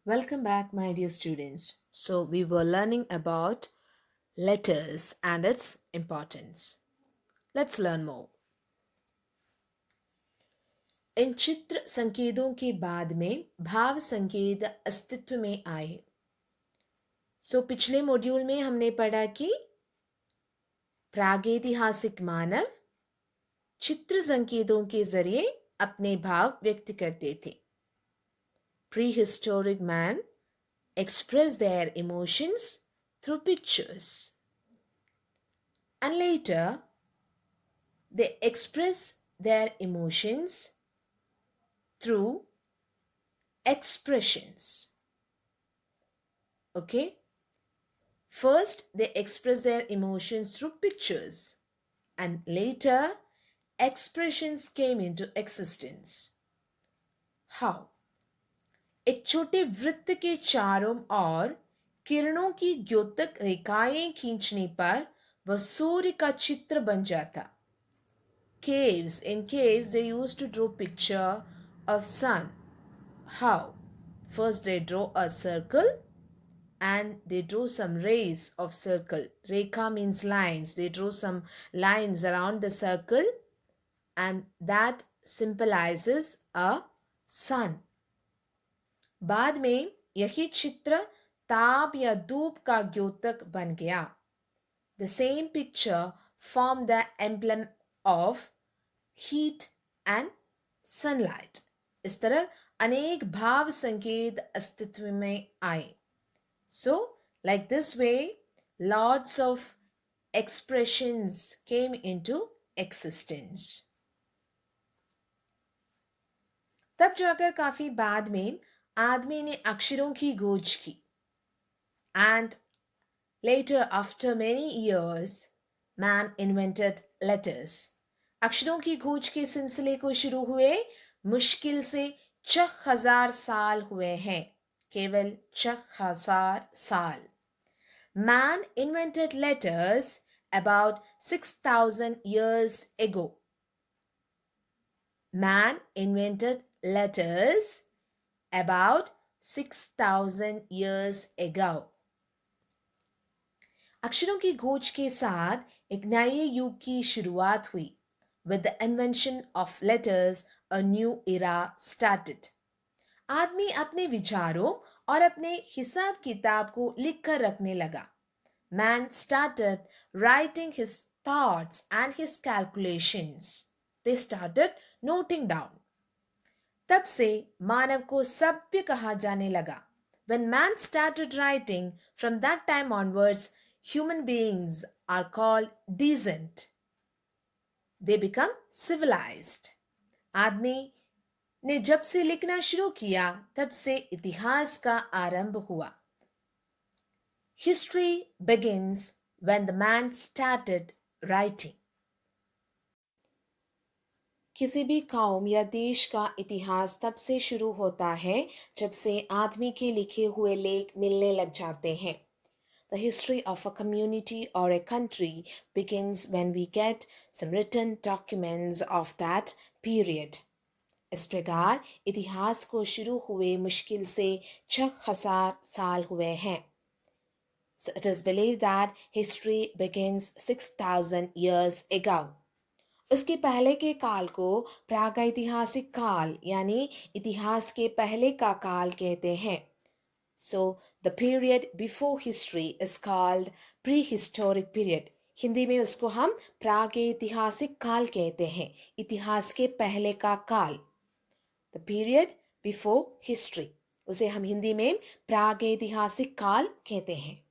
Welcome back, my dear students. So, we were learning about letters and its importance. Let's learn more. इन चित्र संकेतों के बाद में भाव संकेत अस्तित्व में आए. पिछले मॉड्यूल में हमने पढ़ा कि प्रागैतिहासिक मानव चित्र संकेतों के जरिए अपने भाव व्यक्त करते थे. Prehistoric man express their emotions through pictures. And later, they express their emotions through expressions. Okay? First, they express their emotions through pictures. And later, expressions came into existence. How? एक छोटे वृत्त के चारों ओर किरणों की द्योतक रेखाएं खींचने पर वह सूर्य का चित्र बन जाता. In caves they used to draw picture of sun. How? First they draw a circle and they draw some rays of circle. Rekha means lines. They draw some lines around the circle and that symbolizes a sun. बाद में यही चित्र ताप या धूप का द्योतक बन गया. The same picture formed the emblem of heat and sunlight. इस तरह अनेक भाव संकेत अस्तित्व में आए. So, like this way, lots of expressions came into existence. तब जाकर काफी बाद में आदमी ने अक्षरों की खोज की. And later, after many years, man invented letters. अक्षरों की खोज के सिलसिले को शुरू हुए मुश्किल से 6000 साल हुए हैं. केवल 6000 साल. Man invented letters about 6000 years ago. Man invented letters about 6000 years ago. अक्षरों की खोज के साथ एक नए युग की शुरुआत हुई. With the invention of letters, a new era started. आदमी अपने विचारों और अपने हिसाब किताब को लिख कर रखने लगा. Man started writing his thoughts and his calculations. They started noting down. तब से मानव को सभ्य कहा जाने लगा. When man started writing, from that time onwards, human beings are called decent. They become civilized. आदमी ने जब से लिखना शुरू किया, तब से इतिहास का आरंभ हुआ. History begins when the man started writing. किसी भी कौम या देश का इतिहास तब से शुरू होता है जब से आदमी के लिखे हुए लेख मिलने लग जाते हैं. The history of a community or a country begins when we get some written documents of that period. इस प्रकार इतिहास को शुरू हुए मुश्किल से 6000 साल हुए हैं. So it is believed that history begins 6000 years ago. उसके पहले के काल को प्रागैतिहासिक काल यानी इतिहास के पहले का काल कहते हैं. So the period before history is called prehistoric period. Hindi में उसको हम प्रागैतिहासिक काल कहते हैं, इतिहास के पहले का काल. The period before history, उसे हम हिंदी में प्रागैतिहासिक काल कहते हैं.